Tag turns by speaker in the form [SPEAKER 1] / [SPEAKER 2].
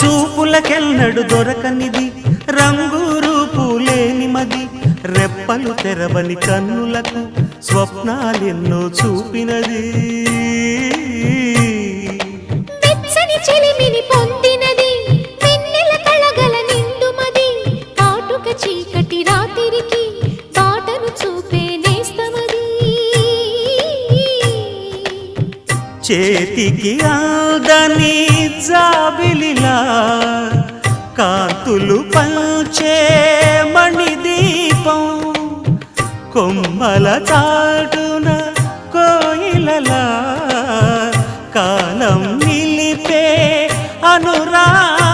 [SPEAKER 1] చూపులకెన్నడు దొరకనిది రంగు రూపు లేని మది రెప్పలు తెరవని కన్నులకు స్వప్నాలెన్నో చూపినది
[SPEAKER 2] వెచ్చని చెలిమిని పొందినది వెన్నెల కళగల నిండుమది కాటుక చీకటి రాత్రికి బాటను చూపే నేస్తమది
[SPEAKER 1] చేతికి ఆదని జాబిలిలా కాంతులు పంచే మణిదీపం కొమ్మల చాటున కోయిలలా కాలం నిలిపే అనురాగం